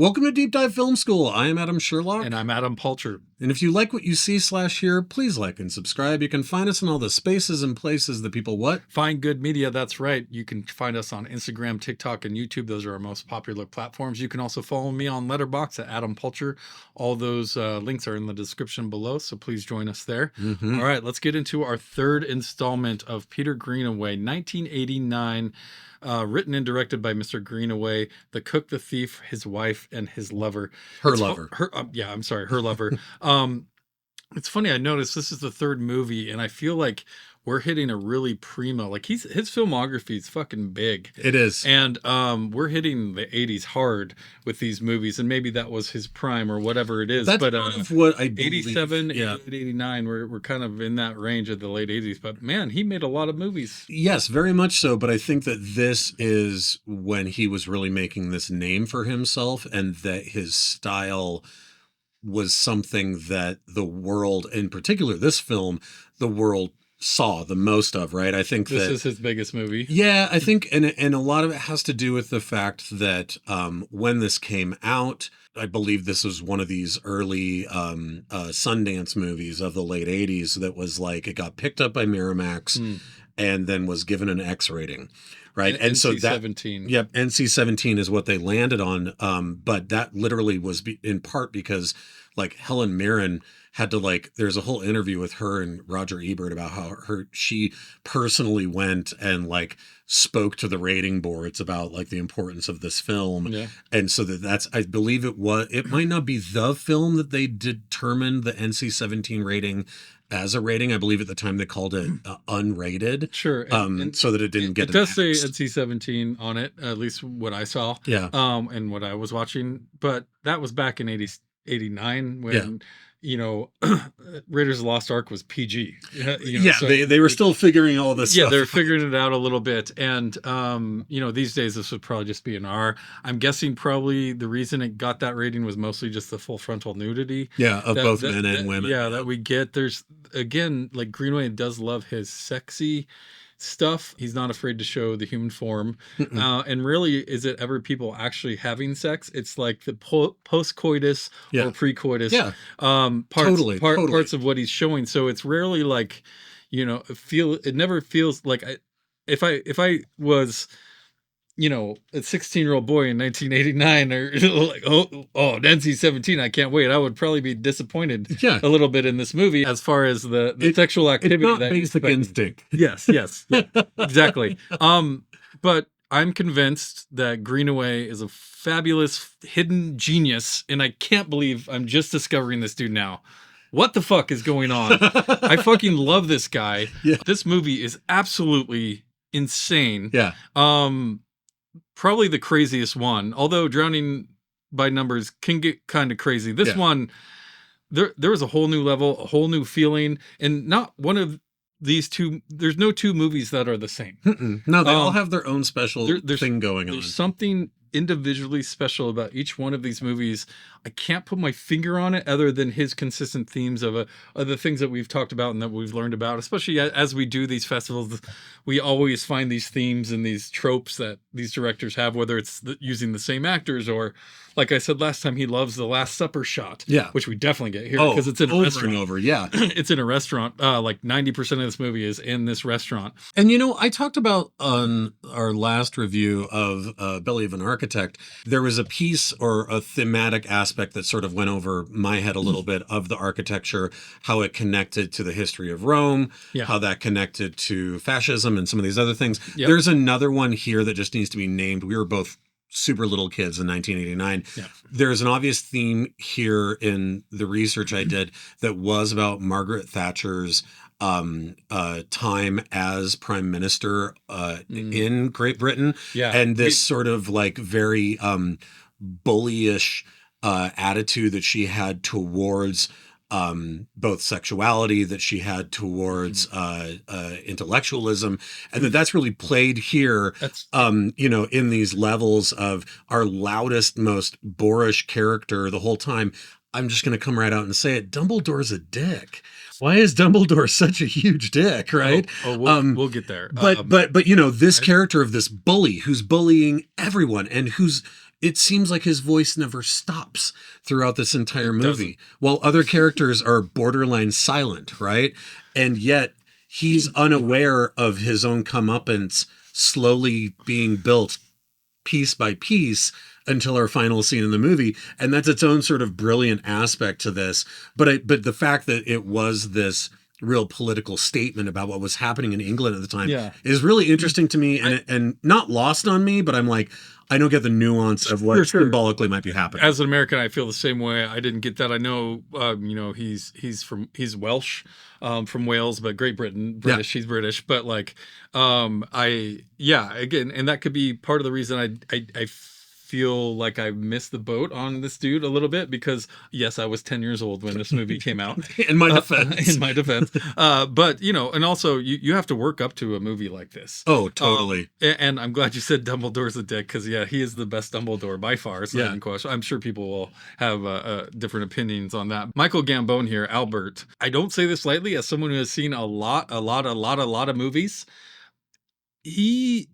Welcome to Deep Dive Film School. I am Adam Sherlock. And I'm Adam Pulcher. And if you like what you see/hear, please like and subscribe. You can find us in all the spaces and places that people what? Find good media, that's right. You can find us on Instagram, TikTok, and YouTube. Those are our most popular platforms. You can also follow me on Letterboxd at Adam Pulcher. All those links are in the description below, so please join us there. All right, let's get into our third installment of Peter Greenaway, 1989. Written and directed by Mr. Greenaway, the cook, the thief, his wife, and his lover. Her lover. Her lover. It's funny, I noticed this is the third movie, and I feel like we're hitting a really primo, like his filmography is fucking big. It is. And we're hitting the 80s hard with these movies, and maybe that was his prime or whatever it is. That's but kind of what I believe. 87, 88, 89, we're kind of in that range of the late 80s. But man, he made a lot of movies. Yes, very much so. But I think that this is when he was really making this name for himself, and that his style was something that the world, in particular this film, the world saw the most of, right? I think this is his biggest movie. Yeah, I think, and a lot of it has to do with the fact that when this came out, I believe this was one of these early Sundance movies of the late 80s that was like, it got picked up by Miramax and then was given an X rating. Right. And so that, NC-17 is what they landed on. But that literally was in part because like Helen Mirren had to there's a whole interview with her and Roger Ebert about how she personally went and spoke to the rating boards about the importance of this film. Yeah. And so that's, I believe it might not be the film that they determined the NC-17 rating as a rating. I believe at the time they called it unrated. Sure. And so that it didn't get it does say NC-17 on it, at least what I saw. Yeah. And what I was watching. But that was back in 89 when, Raiders of the Lost Ark was PG. So they were still figuring all this stuff. Yeah, they're figuring it out a little bit. And, these days this would probably just be an R. I'm guessing probably the reason it got that rating was mostly just the full frontal nudity. Yeah, of both men and women. Yeah, that we get. There's, again, Greenaway does love his sexy stuff. He's not afraid to show the human form. And really, is it ever people actually having sex? It's like the post-coitus or pre-coitus parts of what he's showing. So it's rarely it never feels like if I was a 16-year-old boy in 1989 or NC-17, I can't wait. I would probably be disappointed a little bit in this movie as far as the sexual activity. It's not Basic Instinct. Yes, exactly. But I'm convinced that Greenaway is a fabulous hidden genius, and I can't believe I'm just discovering this dude now. What the fuck is going on? I fucking love this guy. Yeah. This movie is absolutely insane. Yeah. Probably the craziest one, although Drowning by Numbers can get kind of crazy. This one, there was a whole new level, a whole new feeling, and not one of these two. There's no two movies that are the same. No, they all have their own special thing going on. There's something individually special about each one of these movies. I can't put my finger on it other than his consistent themes of the things that we've talked about and that we've learned about, especially as we do these festivals. We always find these themes and these tropes that these directors have, whether it's using the same actors or, like I said last time, he loves the Last Supper shot, which we definitely get here because it's in a restaurant. It's in a restaurant. 90% of this movie is in this restaurant. And I talked about on our last review of Belly of an Architect, there was a piece or a thematic aspect that sort of went over my head a little bit of the architecture, how it connected to the history of Rome, how that connected to fascism and some of these other things. Yep. There's another one here that just needs to be named. We were both super little kids in 1989. Yeah. There's an obvious theme here in the research I did that was about Margaret Thatcher's time as prime minister in Great Britain. Yeah. And this sort of very bullyish attitude that she had towards both sexuality, that she had towards intellectualism, and that's really played here, in these levels of our loudest, most boorish character the whole time. I'm just going to come right out and say it. Dumbledore's a dick. Why is Dumbledore such a huge dick, right? We'll get there. But this character of this bully who's bullying everyone and who's it seems like his voice never stops throughout this entire movie, while other characters are borderline silent, right? And yet he's unaware of his own comeuppance slowly being built piece by piece until our final scene in the movie. And that's its own sort of brilliant aspect to this. But the fact that it was this real political statement about what was happening in England at the time is really interesting to me, and not lost on me, but I'm like, I don't get the nuance of what symbolically might be happening. As an American, I feel the same way. I didn't get that. I know, he's Welsh, from Wales, but Great Britain, British. He's British, but like, again, and that could be part of the reason I feel like I missed the boat on this dude a little bit, because yes, I was 10 years old when this movie came out. In my defense. But and also you have to work up to a movie like this. Oh, totally. And I'm glad you said Dumbledore's a dick, because he is the best Dumbledore by far. So I'm sure people will have different opinions on that. Michael Gambon here, Albert. I don't say this lightly, as someone who has seen a lot of movies. He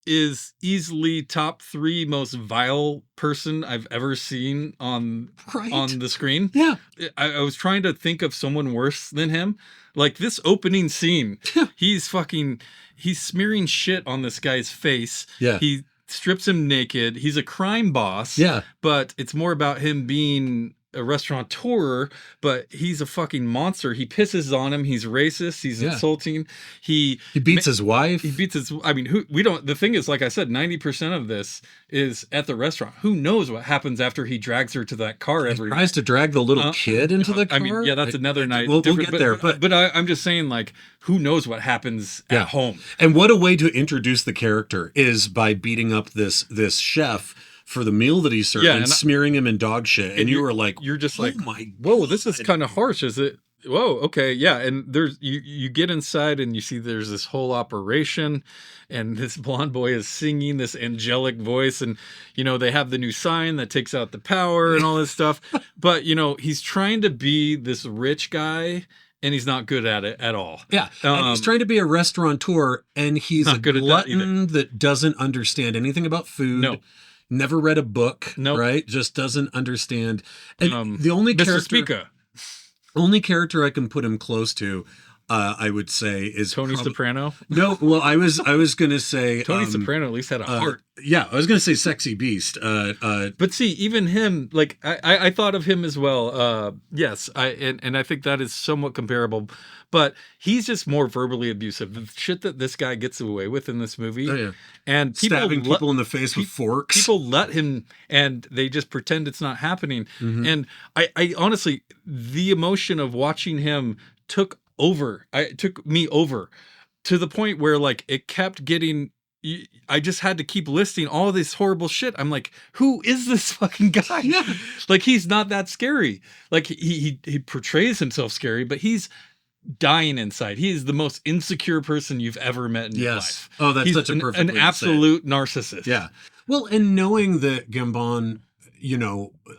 is easily top 3 most vile person I've ever seen on the screen. Yeah. I was trying to think of someone worse than him. Like this opening scene, he's smearing shit on this guy's face. Yeah. He strips him naked. He's a crime boss. Yeah. But it's more about him being a restaurateur, but he's a fucking monster. He pisses on him. He's racist. He's insulting. He beats his wife. He beats his. I mean, the thing is, like I said, 90% of this is at the restaurant. Who knows what happens after he drags her to that car? He tries to drag the little kid into the car. I mean, that's another night. We'll get there, but I'm just saying, like, who knows what happens at home? And what a way to introduce the character is by beating up this chef for the meal that he served and smearing him in dog shit. And you were like, you're just oh like, my whoa, God. This is kind of harsh. Is it? Whoa. Okay. Yeah. And there's, you get inside and you see there's this whole operation, and this blonde boy is singing this angelic voice, and, they have the new sign that takes out the power and all this stuff. But, he's trying to be this rich guy, and he's not good at it at all. Yeah. And he's trying to be a restaurateur, and he's a glutton that doesn't understand anything about food. No. Never read a book, right? Just doesn't understand. And the only only character I can put him close to, I would say, is Tony Soprano. No, well, I was going to say Tony Soprano at least had a heart. Yeah, I was going to say Sexy Beast. But see, even him, like I thought of him as well. Yes, and I think that is somewhat comparable. But he's just more verbally abusive. The shit that this guy gets away with in this movie, and stabbing people in the face with forks. People let him, and they just pretend it's not happening. Mm-hmm. And I honestly, the emotion of watching him took me over to the point where, like, it kept getting. I just had to keep listing all this horrible shit. I'm like, who is this fucking guy? Yeah. Like, he's not that scary. Like, he portrays himself scary, but he's dying inside. He is the most insecure person you've ever met in your life. Oh, that's such a perfect an absolute narcissist. Yeah. Well, and knowing that Gambon,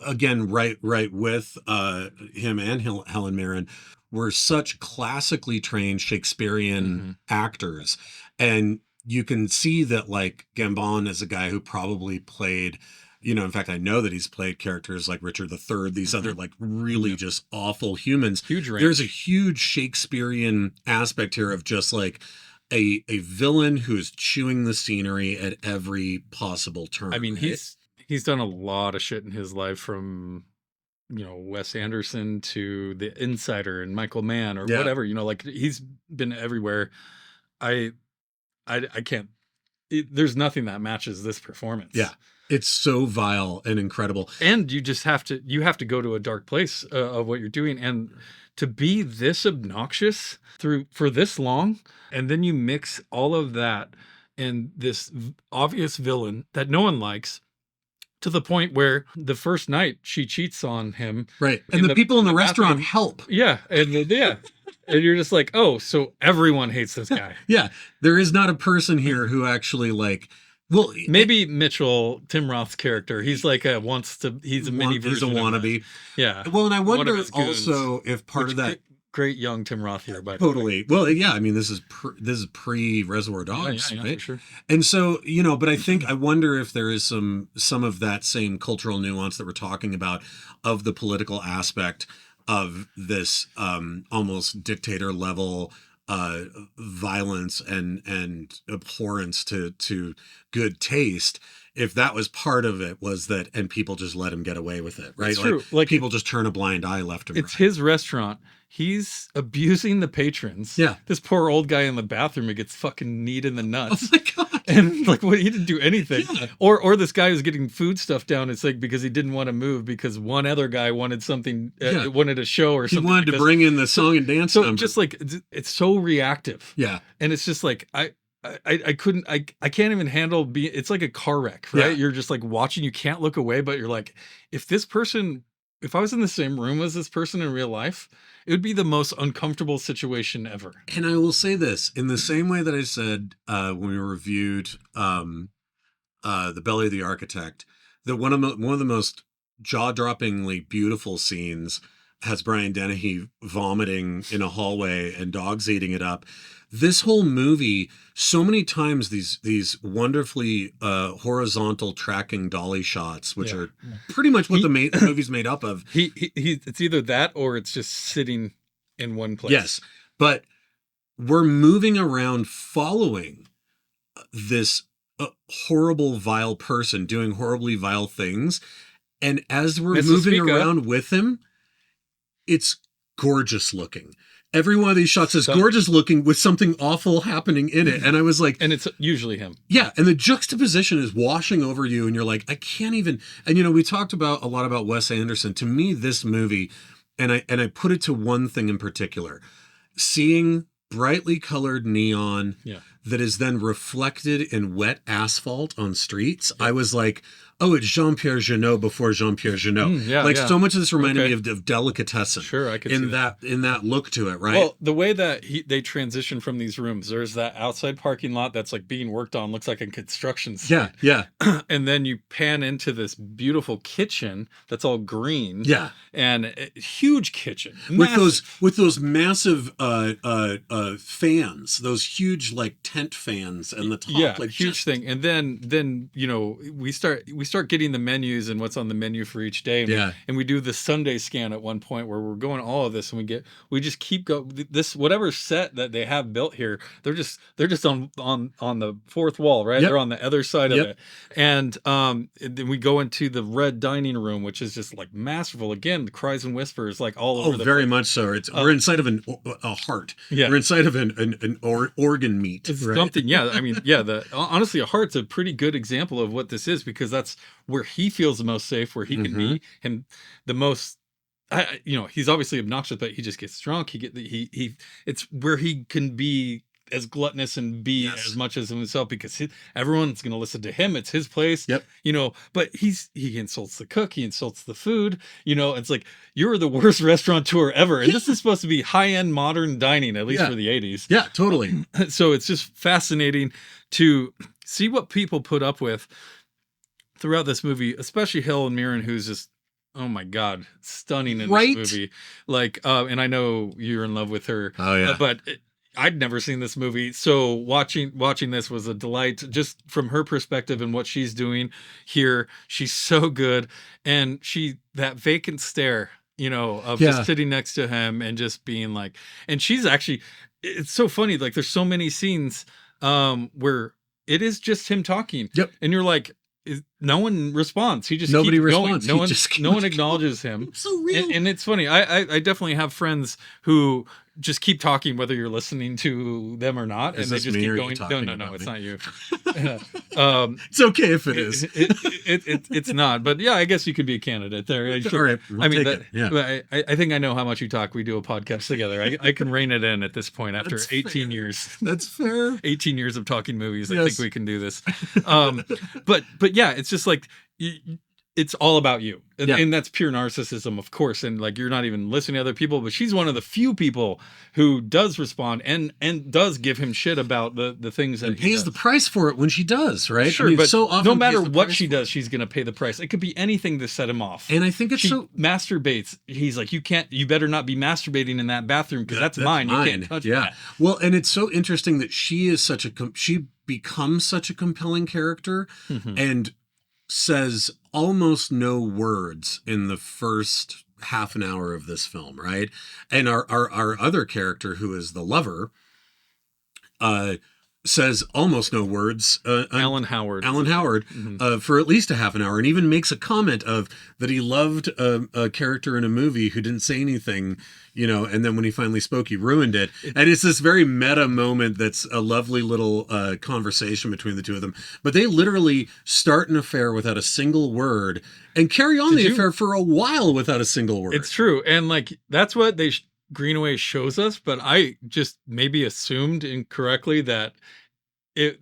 again, right with him and Helen Mirren were such classically trained Shakespearean actors, and you can see that, like, Gambon is a guy who probably played, in fact, I know that he's played characters like Richard III, these other, like, really just awful humans. Huge range. There's a huge Shakespearean aspect here of just like a villain who's chewing the scenery at every possible turn. I mean, he's done a lot of shit in his life, from Wes Anderson to The Insider and Michael Mann or whatever. Like, he's been everywhere. I can't. There's nothing that matches this performance. Yeah, it's so vile and incredible. And you just have to go to a dark place of what you're doing, and to be this obnoxious for this long, and then you mix all of that and this obvious villain that no one likes, to the point where the first night she cheats on him. Right. And the people in the restaurant help. Yeah. And and you're just like, oh, so everyone hates this guy. Yeah. There is not a person here who actually, like, well, maybe Mitchell, Tim Roth's character, he's like he's a mini version. He's a wannabe. Yeah. Well, and I wonder also if part of that great young Tim Roth here, by the way. Totally. Well, yeah. I mean, this is pre Reservoir Dogs, Yeah, right? for sure. And so, but I wonder if there is some of that same cultural nuance that we're talking about of the political aspect of this almost dictator level violence and abhorrence to good taste. If that was part of it, was that, and people just let him get away with it, right? It's true. Like, people just turn a blind eye left and right. It's his restaurant. He's abusing the patrons. Yeah. This poor old guy in the bathroom, he gets fucking kneed in the nuts. Oh my God. And like, what, he didn't do anything. Yeah. Or this guy who's getting food stuff down. It's like because he didn't want to move because one other guy wanted something, wanted a show or He something. wanted to bring in the song and dance number. Just like it's so reactive. Yeah. And it's just like I can't even handle being. It's like a car wreck, right? Yeah. You're just like watching. You can't look away, but you're like, if I was in the same room as this person in real life, it would be the most uncomfortable situation ever. And I will say this in the same way that I said when we reviewed The Belly of the Architect, that one of the most jaw-droppingly beautiful scenes has Brian Dennehy vomiting in a hallway and dogs eating it up. This whole movie, so many times these wonderfully horizontal tracking dolly shots, which are pretty much what the movie's made up of. It's either that or it's just sitting in one place. Yes, but we're moving around following this horrible, vile person doing horribly vile things, and as we're moving around with him, it's gorgeous looking. Every one of these shots is gorgeous looking with something awful happening in it. And I was like... And it's usually him. Yeah. And the juxtaposition is washing over you. And you're like, I can't even... And, we talked a lot about Wes Anderson. To me, this movie, and I put it to one thing in particular, seeing brightly colored neon that is then reflected in wet asphalt on streets, I was like... Oh, it's Jean-Pierre Jeunet before Jean-Pierre Jeunet. So much of this reminded me of Delicatessen. Sure, I could see that. In that look to it, right? Well, the way that they transition from these rooms, there's that outside parking lot that's like being worked on, looks like a construction site. Yeah. And then you pan into this beautiful kitchen that's all green. Yeah. And a huge kitchen. With those massive fans, those huge like tent fans and the top. Yeah, like huge thing. And then we start getting the menus and what's on the menu for each day. And we do the Sunday scan at one point where we're going all of this and we just keep this whatever set that they have built here. They're just on the fourth wall, right? Yep. They're on the other side of it. And then we go into the red dining room, which is just like masterful. Again, the cries and whispers like all over the very place. much so. We're inside of a heart. Yeah. We're inside of an organ meat. It's right? something. Yeah. I mean, honestly, a heart's a pretty good example of what this is because that's where he feels the most safe, where he can be him the most. He's obviously obnoxious, but he just gets drunk. It's where he can be as gluttonous and be as much as himself because everyone's going to listen to him. It's his place. Yep. But he insults the cook. He insults the food. It's like you're the worst restaurateur ever. And this is supposed to be high-end modern dining, at least for the 80s. Yeah, totally. So it's just fascinating to see what people put up with throughout this movie, especially Helen Mirren, who's just, oh my God, stunning in this movie. Like, and I know you're in love with her. Oh yeah. But I'd never seen this movie. So watching this was a delight just from her perspective and what she's doing here. She's so good. And that vacant stare, of just sitting next to him and just being like, and she's actually, it's so funny. Like there's so many scenes where it is just him talking. Yep. And you're like, no one responds. He just nobody keeps responds. Going. No one acknowledges him. So real. And it's funny. I definitely have friends who just keep talking whether you're listening to them or not, and they just keep going. No, it's not you. It's okay if it is. It's not. But yeah, I guess you could be a candidate there. All right, I think I know how much you talk. We do a podcast together. I can rein it in at this point after 18 years. That's fair. 18 years of talking movies. I think we can do this. But yeah, it's just like it's all about you. And, Yeah. and that's pure narcissism, of course. And like, you're not even listening to other people, but she's one of the few people who does respond and does give him shit about the things that And he pays does. the price for it when she does, right? Sure, but so often no matter pays the what price she for does, she's going to pay the price. It could be anything to set him off. it. And I think it's She so masturbates. He's like, you better not be masturbating in that bathroom because that's mine. You can't touch that. Well, and it's so interesting that she is she becomes such a compelling character Mhm. and says almost no words in the first half an hour of this film, right? And our other character, who is the lover, says almost no words. Alan Howard. Alan Howard, for at least a half an hour, and even makes a comment of that he loved a character in a movie who didn't say anything, and then when he finally spoke, he ruined it. And it's this very meta moment that's a lovely little conversation between the two of them. But they literally start an affair without a single word and carry on the affair for a while without a single word. It's true. And like, that's what Greenaway shows us, but I just maybe assumed incorrectly that that's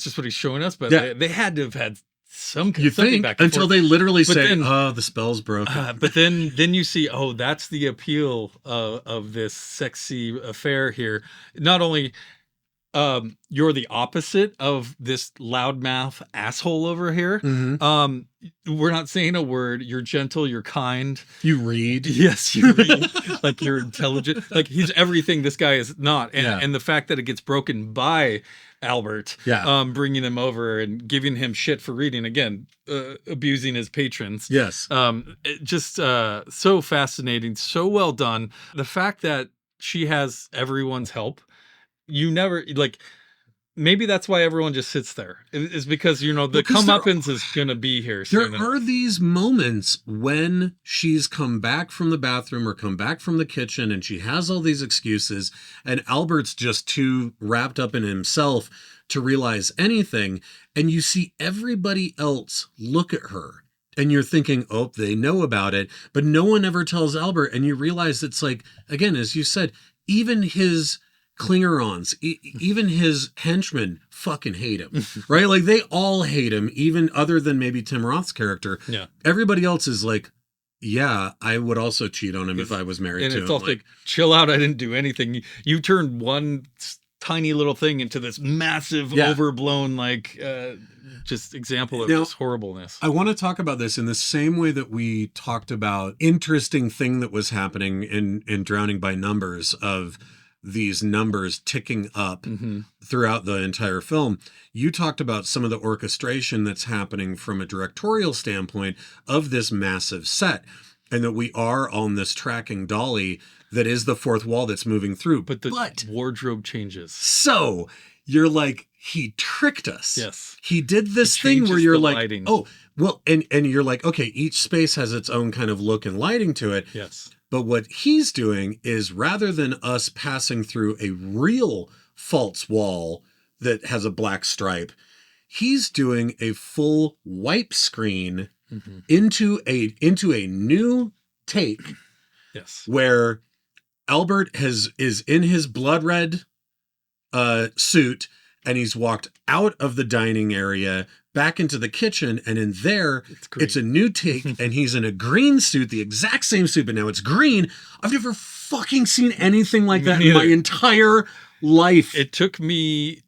just what he's showing us, but they had to have had something back and until forth. they literally say, the spell's broken. But then you see, that's the appeal of this sexy affair here. Not only you're the opposite of this loudmouth asshole over here. Mm-hmm. We're not saying a word. You're gentle. You're kind. You read. Yes, you read. Like, you're intelligent. Like, he's everything this guy is not. And the fact that it gets broken by Albert, bringing him over and giving him shit for reading, again, abusing his patrons. Yes. Just so fascinating, so well done. The fact that she has everyone's help. You never, like, maybe that's why everyone just sits there, is because, the comeuppance is going to be here soon. There are these moments when she's come back from the bathroom or come back from the kitchen and she has all these excuses, and Albert's just too wrapped up in himself to realize anything. And you see everybody else look at her and you're thinking, oh, they know about it, but no one ever tells Albert. And you realize it's like, again, as you said, even his Klingerons, even his henchmen fucking hate him, right? Like, they all hate him, even other than maybe Tim Roth's character. Yeah. Everybody else is like, yeah, I would also cheat on him if I was married to him. And it's all like, chill out, I didn't do anything. You turned one tiny little thing into this massive, overblown, just example of this horribleness. I want to talk about this in the same way that we talked about interesting thing that was happening in Drowning by Numbers, of these numbers ticking up throughout the entire film. You talked about some of the orchestration that's happening from a directorial standpoint of this massive set, and that we are on this tracking dolly that is the fourth wall that's moving through. But the wardrobe changes. So you're like, he tricked us. Yes. He did this thing where you're like, lighting. oh, well, and you're like, okay, each space has its own kind of look and lighting to it. Yes. But what he's doing is, rather than us passing through a real false wall that has a black stripe, he's doing a full wipe screen into a new take. Yes. Where Albert is in his blood red suit, and he's walked out of the dining area back into the kitchen, and in there it's a new take, and he's in a green suit, the exact same suit, but now it's green. I've never fucking seen anything like that in my entire life. It took me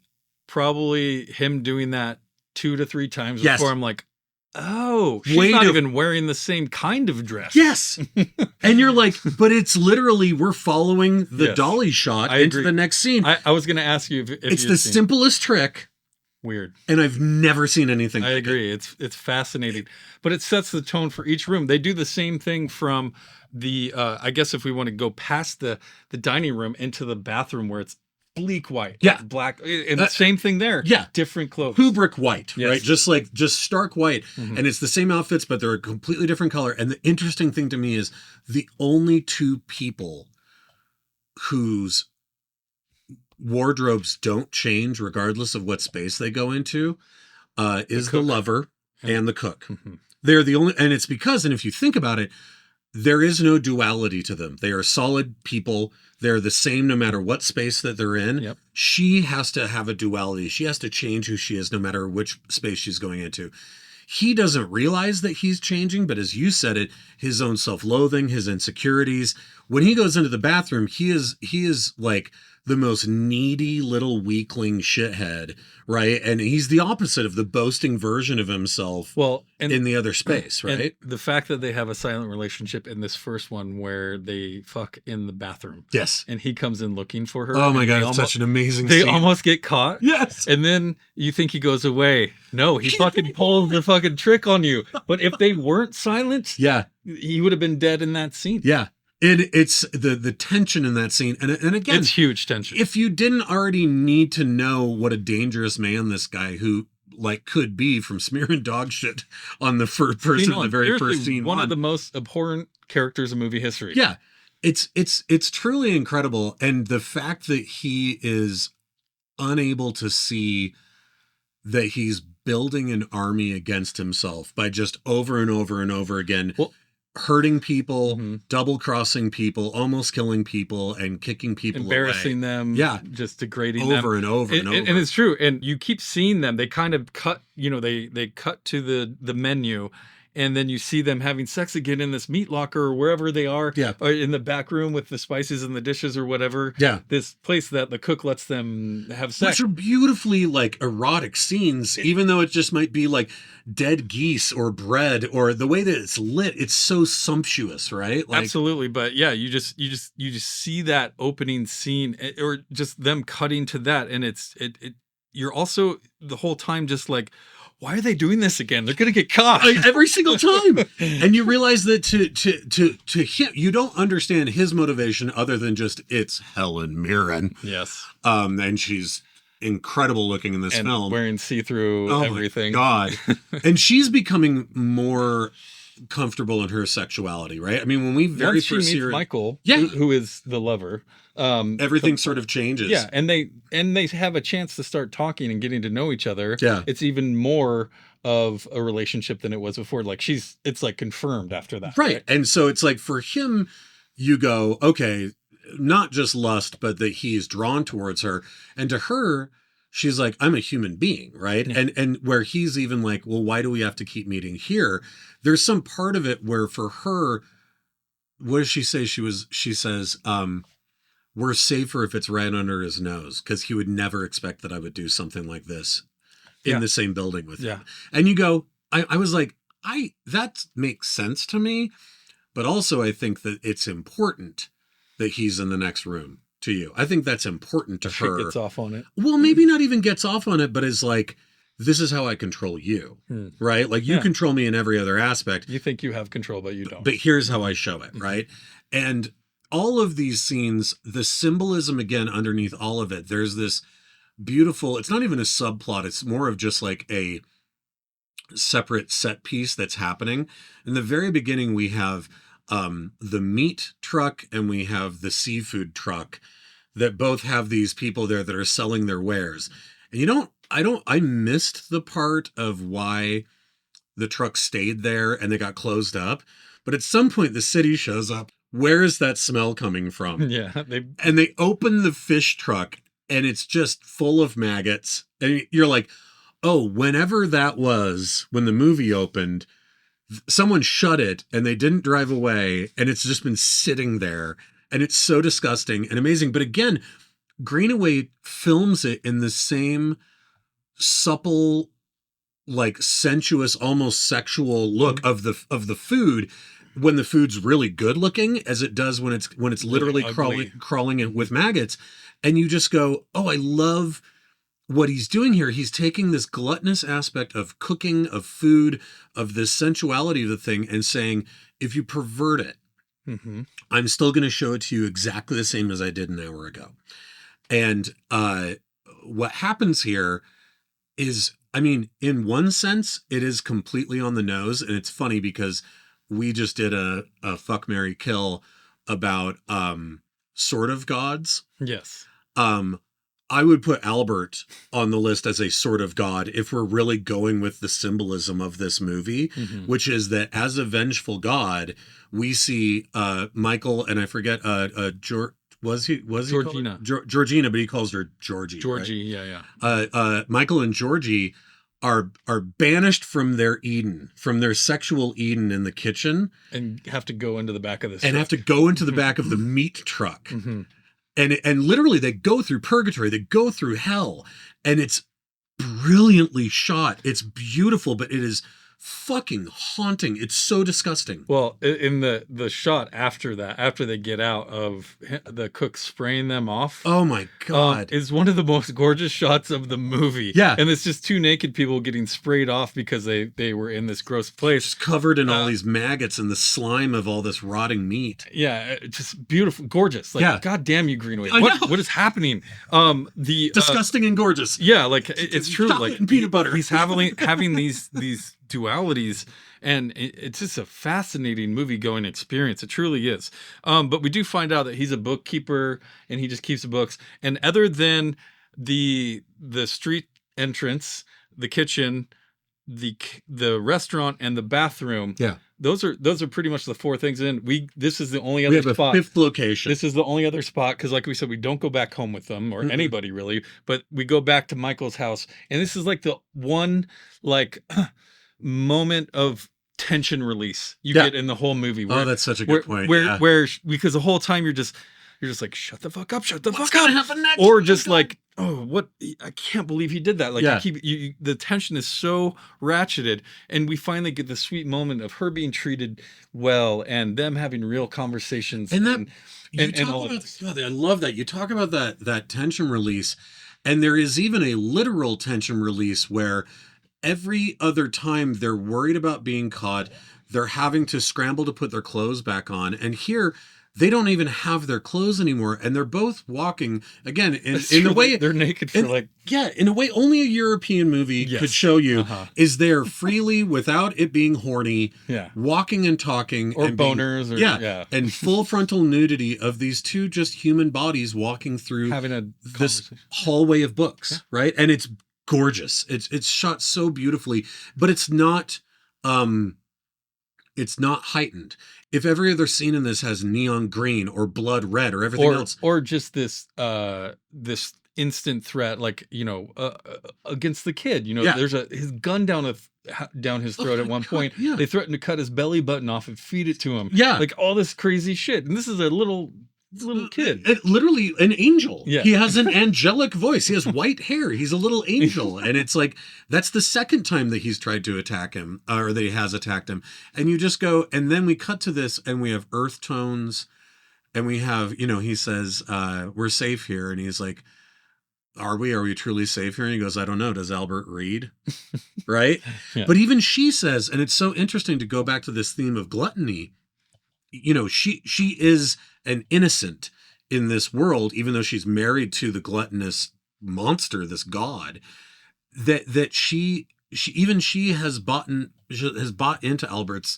probably him doing that 2 to 3 times before I'm like, oh, she's not even wearing the same kind of dress. Yes. And you're like, but it's literally, we're following the dolly shot into the next scene. I was going to ask you if it's the simplest trick. Weird. And I've never seen anything I agree. It's fascinating. But it sets the tone for each room. They do the same thing from the, I guess if we want to go past the dining room into the bathroom where it's bleak white. Yeah. Black. And the same thing there. Yeah. Different clothes. Kubrick white, right? Just stark white. And it's the same outfits, but they're a completely different color. And the interesting thing to me is the only two people whose wardrobes don't change regardless of what space they go into is the lover and the cook. They're the only, and it's because, and if you think about it, there is no duality to them. They are solid people. They're the same no matter what space that they're in. Yep. She has to have a duality. She has to change who she is no matter which space she's going into. he doesn't realize that he's changing, but as you said it, his own self-loathing, his insecurities. When he goes into the bathroom, he is like the most needy little weakling shithead, right? And he's the opposite of the boasting version of himself in the other space, right? And the fact that they have a silent relationship in this first one where they fuck in the bathroom. Yes. And he comes in looking for her. Oh my God, it's such an amazing scene. They almost get caught. Yes. And then you think he goes away. No, he fucking pulls the fucking trick on you. But if they weren't silent, yeah, he would have been dead in that scene. Yeah. It's the tension in that scene. And again, it's huge tension. If you didn't already need to know what a dangerous man this guy who like could be from smearing dog shit on the first person in the very first scene. One of the most abhorrent characters in movie history. Yeah. It's truly incredible. And the fact that he is unable to see that he's building an army against himself by just over and over and over again. Hurting people, double-crossing people, almost killing people, and kicking people embarrassing away. them, just degrading them over and over and over. And it's true. And you keep seeing them. They kind of cut, they cut to the menu, and then you see them having sex again in this meat locker or wherever they are, or in the back room with the spices and the dishes or whatever. Yeah, this place that the cook lets them have sex, which are beautifully like erotic scenes, even though it just might be like dead geese or bread, or the way that it's lit. It's so sumptuous, right? Like, absolutely. But yeah, you just see that opening scene, or just them cutting to that, and you're also the whole time just like, why are they doing this again? They're going to get caught every single time. And you realize that to him, you don't understand his motivation other than just it's Helen Mirren. Yes. And she's incredible looking in this film. Wearing see-through everything. My God. And she's becoming more comfortable in her sexuality, right? I mean, when we first see her, Michael, who is the lover, everything sort of changes. Yeah, and they have a chance to start talking and getting to know each other. Yeah, it's even more of a relationship than it was before. Like it's like confirmed after that, right? And so it's like for him, you go, okay, not just lust, but that he's drawn towards her, and to her, she's like, I'm a human being, right? Yeah. And where he's even like, well, why do we have to keep meeting here? There's some part of it where for her, what does she say? She says, we're safer if it's right under his nose, because he would never expect that I would do something like this in the same building with him. And you go, I was like, that makes sense to me. But also I think that it's important that he's in the next room to you. I think that's important to her. She gets off on it. Well, maybe not even gets off on it, but is like, this is how I control you, right? Like you control me in every other aspect. You think you have control, but you don't. But here's how I show it, right? And all of these scenes, the symbolism again underneath all of it, there's this beautiful, it's not even a subplot, it's more of just like a separate set piece that's happening. In the very beginning, we have the meat truck and we have the seafood truck that both have these people there that are selling their wares. And I missed the part of why the truck stayed there and they got closed up. But at some point the city shows up. Where is that smell coming from? Yeah. They open the fish truck and it's just full of maggots. And you're like, oh, whenever that was, when the movie opened, someone shut it and they didn't drive away. And it's just been sitting there. And it's so disgusting and amazing. But again, Greenaway films it in the same supple, like sensuous, almost sexual look of the food, when the food's really good looking, as it does when it's literally crawling in with maggots. And you just go, oh, I love what he's doing here. He's taking this gluttonous aspect of cooking, of food, of this sensuality of the thing, and saying, if you pervert it, I'm still going to show it to you exactly the same as I did an hour ago. And what happens here is, I mean, in one sense, it is completely on the nose. And it's funny because we just did a fuck, marry, kill about sort of gods. Yes. I would put Albert on the list as a sort of god if we're really going with the symbolism of this movie, which is that as a vengeful god, we see Michael, and I forget was Georgina, but he calls her Georgie. Georgie, right? Yeah. Michael and Georgie are banished from their Eden, from their sexual Eden in the kitchen, and have to go into the back of this and truck. have to go into the back of the meat truck. Mm-hmm. And literally they go through purgatory, they go through hell, and it's brilliantly shot. It's beautiful, but it is fucking haunting. It's so disgusting. Well, in the shot after that, after they get out of the cook spraying them off, Oh my God. is one of the most gorgeous shots of the movie. Yeah. And it's just two naked people getting sprayed off because they were in this gross place. Just covered in all these maggots and the slime of all this rotting meat. Yeah, just beautiful, gorgeous. Like, Yeah. God damn you, Greenaway. I know. What is happening? The Disgusting and gorgeous. yeah, like it's true. Chocolate Like and peanut butter. He's having these dualities, and it's just a fascinating movie going experience. It truly is. But we do find out that he's a bookkeeper and he just keeps the books. And other than the street entrance, the kitchen, the restaurant, and the bathroom, Yeah. those are pretty much the four things. And this is the only We other have a spot. fifth location. This is the only other spot because, like we said, we don't go back home with them or anybody really, but we go back to Michael's house, and this is like the one moment of tension release you get in the whole movie. Oh, that's such a good point. Yeah. Where because the whole time you're just like, shut the fuck up, shut the What's fuck up, gonna happen next? or Oh my just God. like, oh, what? I can't believe he did that. Like, Yeah. the tension is so ratcheted, and we finally get the sweet moment of her being treated well and them having real conversations. And that you and talk all of about, this. God, I love that. You talk about that tension release, and there is even a literal tension release where every other time they're worried about being caught, they're having to scramble to put their clothes back on. And here they don't even have their clothes anymore, and they're both walking again in the way they're naked for like. Yeah, in a way only a European movie Yes. could show you Uh-huh. is there freely without it being horny, Yeah. walking and talking Or and boners or yeah. and full frontal nudity of these two just human bodies walking through Having a this conversation. hallway of books, right? And it's gorgeous. It's shot so beautifully, but it's not heightened. If every other scene in this has neon green or blood red or everything else, or just this instant threat, like against the kid. Yeah. There's his gun down his throat at one point. yeah. They threaten to cut his belly button off and feed it to him. Yeah. like all this crazy shit. And this is a little kid. Literally an angel. Yeah. He has an angelic voice. He has white hair. He's a little angel. And it's like, that's the second time that he's tried to attack him, or that he has attacked him. And you just go, and then we cut to this and we have earth tones, and we have, he says, we're safe here. And he's like, are we truly safe here? And he goes, I don't know. Does Albert read? Right. Yeah. But even she says, and it's so interesting to go back to this theme of gluttony. She is an innocent in this world, even though she's married to the gluttonous monster, this god, that she has bought into Albert's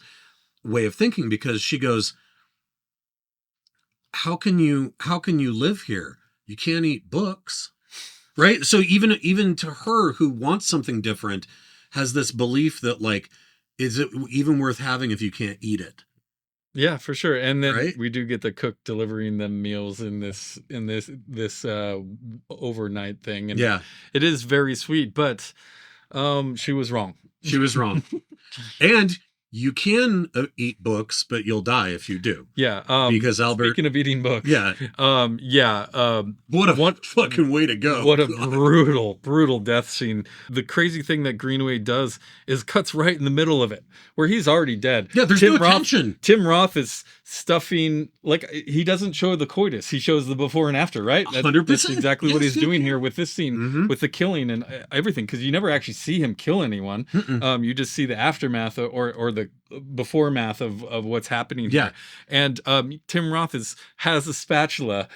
way of thinking, because she goes, how can you live here? You can't eat books, right? So even to her, who wants something different, has this belief that, like, is it even worth having if you can't eat it? Yeah, for sure. And then Right? we do get the cook delivering them meals in this overnight thing. And Yeah. it is very sweet, but she was wrong. She was wrong. And you can eat books, but you'll die if you do. Yeah. Because Albert, Speaking of eating books. yeah, what a fucking way to go. What a brutal death scene. The crazy thing that Greenaway does is cuts right in the middle of it, where he's already dead. Yeah, there's no tension. Tim Roth is stuffing, like, he doesn't show the coitus. He shows the before and after, right? 100%. That's exactly what Yes, he's doing here with this scene, Mhm. with the killing and everything, because you never actually see him kill anyone. You just see the aftermath or the before math of what's happening here. Yeah. And Tim Roth has a spatula,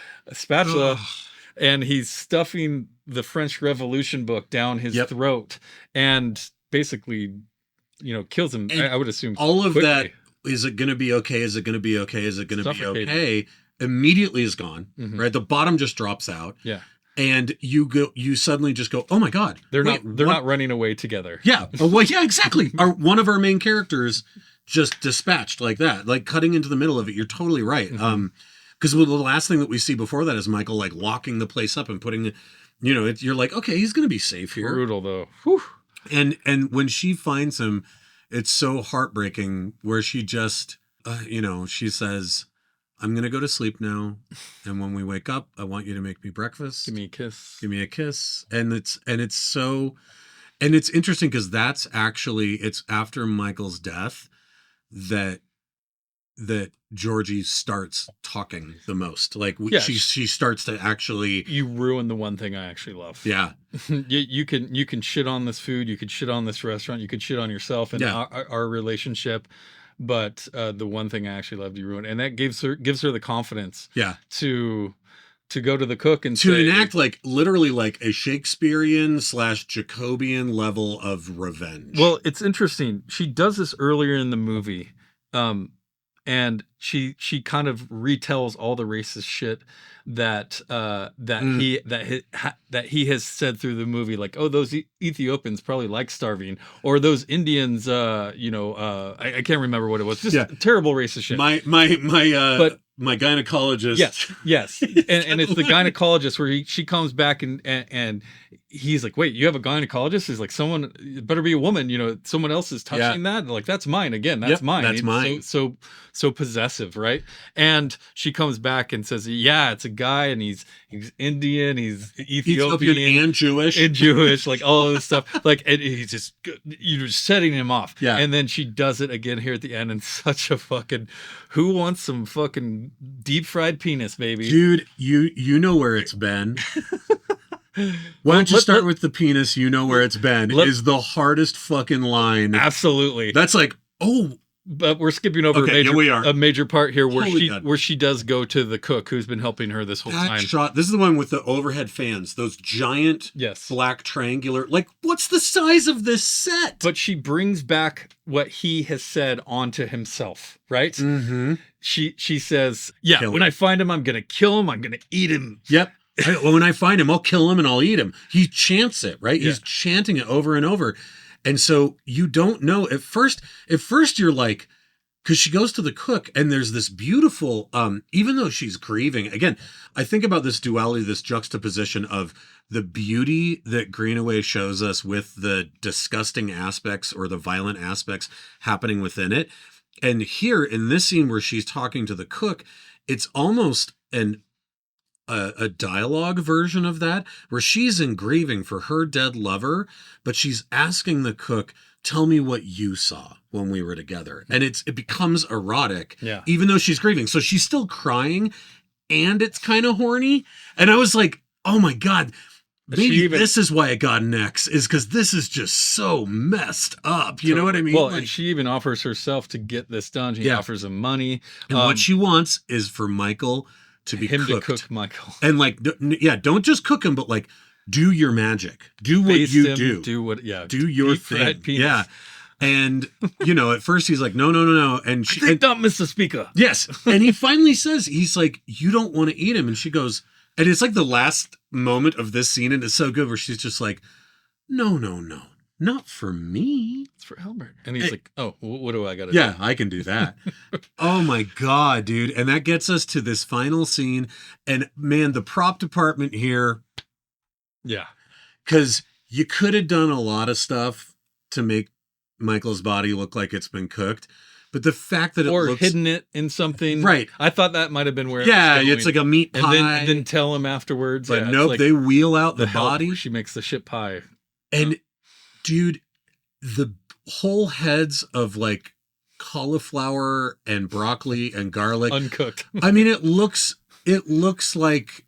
and he's stuffing the French Revolution book down his throat, and basically, kills him. And I would assume all of quickly. that, is it going to be okay? Is it going to be okay? Is it going to be Suffocating. okay? Immediately is gone, Mhm. right? The bottom just drops out. Yeah. And you suddenly just go, oh my God. They're wait, not running away together. Yeah. Oh, well, yeah, exactly. One of our main characters just dispatched like that, like cutting into the middle of it. You're totally right. Mm-hmm. Because the last thing that we see before that is Michael, like, locking the place up and putting, you're like, okay, he's going to be safe here. Brutal though. Whew. And when she finds him, it's so heartbreaking where she just, she says, I'm going to go to sleep now. And when we wake up, I want you to make me breakfast. Give me a kiss. Give me a kiss. And it's interesting because it's after Michael's death that Georgie starts talking the most. Like she starts to actually. You ruined the one thing I actually love. Yeah. you can shit on this food. You could shit on this restaurant. You could shit on yourself and our relationship. But the one thing I actually loved, you ruined, and that gives her the confidence. Yeah. To go to the cook and to enact literally a Shakespearean / Jacobean level of revenge. Well, it's interesting. She does this earlier in the movie. And she kind of retells all the racist shit that he has said through the movie, like, oh, those Ethiopians probably like starving, or those Indians, I can't remember what it was, just terrible racist shit. My gynecologist. Yes, and it's the gynecologist where she comes back and he's like, wait, you have a gynecologist? He's like, someone, it better be a woman, someone else is touching that. Like, that's mine again. That's mine. That's mine. So possessive, right? And she comes back and says, yeah, it's a guy, and he's Indian, he's Ethiopian and Jewish, like all of this stuff. Like, and he's just, you're setting him off. Yeah. And then she does it again here at the end in such a fucking, who wants some fucking deep fried penis, baby? Dude, you know where it's been. Why don't you start with the penis? You know where it's been is the hardest fucking line. Absolutely. That's like, oh. But we're skipping over a major part here where she does go to the cook who's been helping her this whole time. This is the one with the overhead fans, those giant black triangular. Like, what's the size of this set? But she brings back what he has said onto himself, right? Mm-hmm. She says, when I find him, I'm going to kill him. I'm going to eat him. Yep. When I find him, I'll kill him and I'll eat him. He chants it, right? Yeah. He's chanting it over and over. And so you don't know at first you're like, because she goes to the cook and there's this beautiful, even though she's grieving, again, I think about this duality, this juxtaposition of the beauty that Greenaway shows us with the disgusting aspects or the violent aspects happening within it. And here in this scene where she's talking to the cook, it's almost a dialogue version of that where she's in grieving for her dead lover, but she's asking the cook, tell me what you saw when we were together. And it becomes erotic, even though she's grieving. So she's still crying and it's kind of horny. And I was like, oh my God, maybe this is why it got an X, is because this is just so messed up. You know what I mean? Well, and she even offers herself to get this done. She offers him money. And what she wants is for Michael to be him cooked. To cook Michael. And don't just cook him, but do your magic. Do what you do. Do your thing. Yeah. And, at first he's like, no. And I think not, Mr. Speaker. Yes. And he finally says, he's like, you don't want to eat him. And she goes, and it's like the last moment of this scene. And it's so good where she's just like, no, not for me. It's for Albert. And he's like, oh, what do I got to do? I can do that. Oh my God, dude. And that gets us to this final scene. And man, the prop department here. Yeah. Because you could have done a lot of stuff to make Michael's body look like it's been cooked. But the fact that or hidden it in something. Right. I thought that might have been where it's like a meat pie. And then tell him afterwards. But nope, they wheel out the body. She makes the shit pie. And dude, the whole heads of cauliflower and broccoli and garlic. Uncooked. I mean, it looks like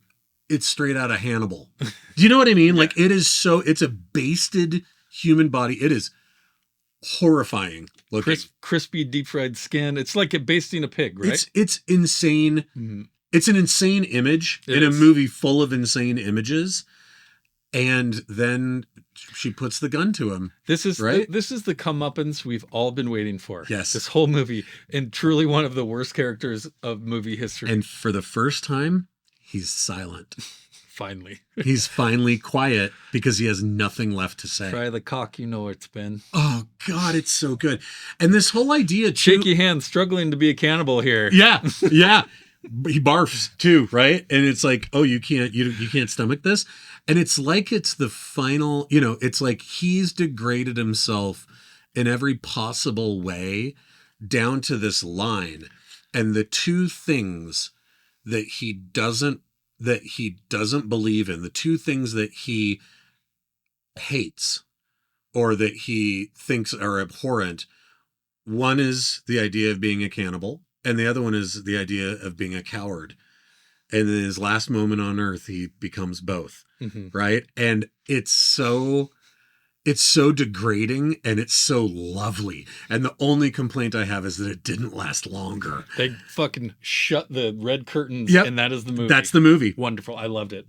it's straight out of Hannibal. Do you know what I mean? Like it's a basted human body. It is horrifying looking. Crispy deep fried skin. It's like basting a pig, right? It's insane. Mm-hmm. It's an insane image in a movie full of insane images. And then she puts the gun to him. This is the comeuppance we've all been waiting for. Yes. This whole movie, and truly one of the worst characters of movie history. And for the first time, he's silent. Finally. He's finally quiet because he has nothing left to say. Try the cock, you know where it's been. Oh, God, it's so good. And this whole idea, too. Shaky hands, struggling to be a cannibal here. Yeah. he barfs too, right? And it's like, oh, you can't stomach this. And it's like it's the final, it's like he's degraded himself in every possible way down to this line. And the two things that he doesn't believe in, the two things that he hates or that he thinks are abhorrent, one is the idea of being a cannibal, and the other one is the idea of being a coward. And in his last moment on earth, he becomes both. Mm-hmm. Right. And it's so degrading and it's so lovely. And the only complaint I have is that it didn't last longer. They fucking shut the red curtains. Yep. And that is the movie. That's the movie. Wonderful. I loved it.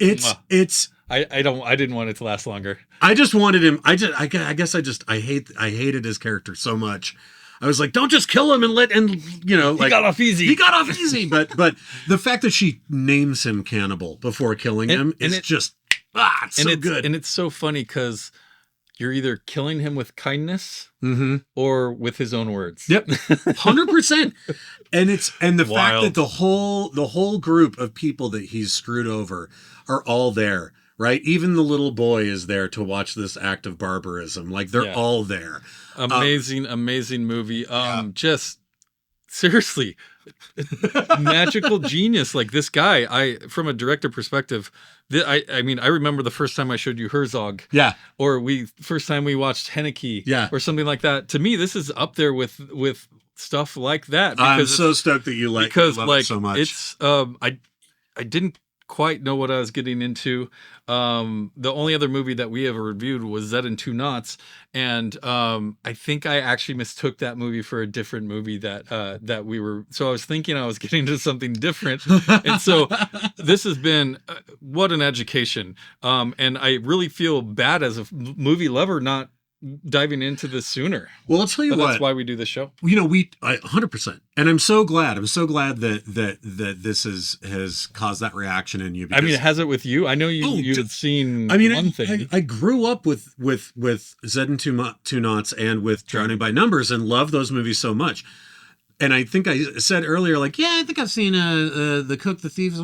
I didn't want it to last longer. I just wanted him. I hated his character so much. I was like, don't just kill him he got off easy. He got off easy. But the fact that she names him cannibal before killing him is just, it's so good. And it's so funny because you're either killing him with kindness or with his own words. Yep. 100%. And the fact that the whole group of people that he's screwed over are all there. Right? Even the little boy is there to watch this act of barbarism. Like they're all there. Amazing movie. Just seriously, magical genius. Like this guy, from a director perspective, I mean, I remember the first time I showed you Herzog. Yeah. Or first time we watched Haneke. Yeah. Or something like that. To me, this is up there with stuff like that. I'm so stoked that you love it so much. It's I didn't quite know what I was getting into. The only other movie that we ever reviewed was Zed and Two Knots, and I think I actually mistook that movie for a different movie that we were. So I was thinking I was getting into something different, and so this has been what an education. And I really feel bad as a movie lover not diving into this sooner. Well, I'll tell you what. That's why we do this show. 100%. And I'm so glad that this has caused that reaction in you. Because, has it with you? I know you've seen one thing. I grew up with Zed and Two Knots and with Drowning by Numbers and love those movies so much. And I think I said earlier, like, yeah, I think I've seen The Cook, The Thief,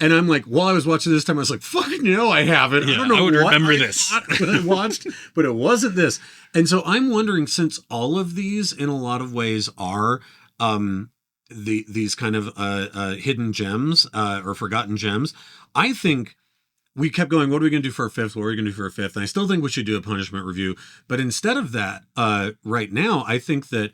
and I'm like, while I was watching this time, I was like, fucking no, I haven't. Yeah, I don't know. I would remember this. I watched, but it wasn't this. And so I'm wondering, since all of these, in a lot of ways, are these kind of hidden gems or forgotten gems, I think we kept going, what are we going to do for our fifth? What are we going to do for our fifth? And I still think we should do a punishment review. But instead of that, right now, I think that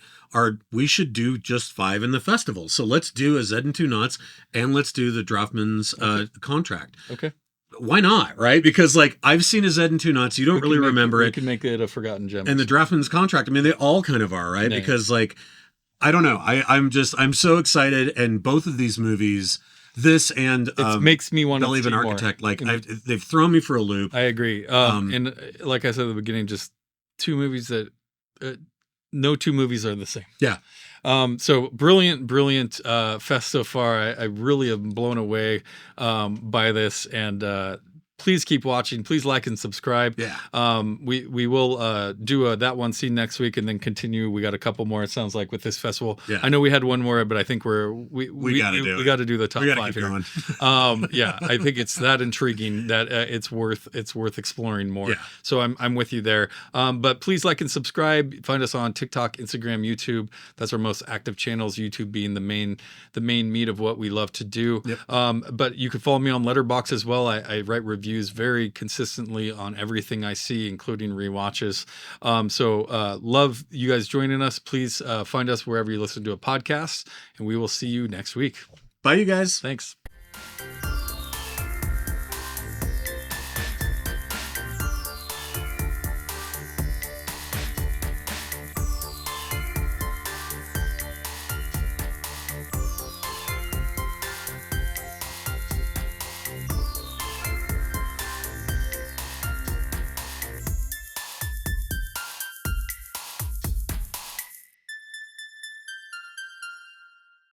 we should do just 5 in the festival. So let's do a Zed and Two Knots, and let's do the Drafman's contract. Okay. Why not, right? Because, like, I've seen a Zed and Two Knots. You don't really remember it. We can make it a forgotten gem. And the Drafman's contract, I mean, they all kind of are, right? Yeah. Because, like, I don't know. I'm so excited. And both of these movies... This and it makes me want to believe in Architect. Like they've thrown me for a loop. I agree. And like I said at the beginning, just 2 movies that no 2 movies are the same. Yeah. So brilliant fest so far. I really am blown away by this, and please keep watching. Please like and subscribe. Yeah. We will do that one scene next week and then continue. We got a couple more, it sounds like, with this festival. Yeah. I know we had one more, but I think we got to do the top 5 here. Yeah, I think it's that intriguing that it's worth exploring more. Yeah. So I'm with you there. But please like and subscribe. Find us on TikTok, Instagram, YouTube. That's our most active channels. YouTube being the main meat of what we love to do. Yep. But you can follow me on Letterboxd as well. I write reviews very consistently on everything I see, including rewatches. So love you guys joining us. Please find us wherever you listen to a podcast, and we will see you next week. Bye, you guys. Thanks.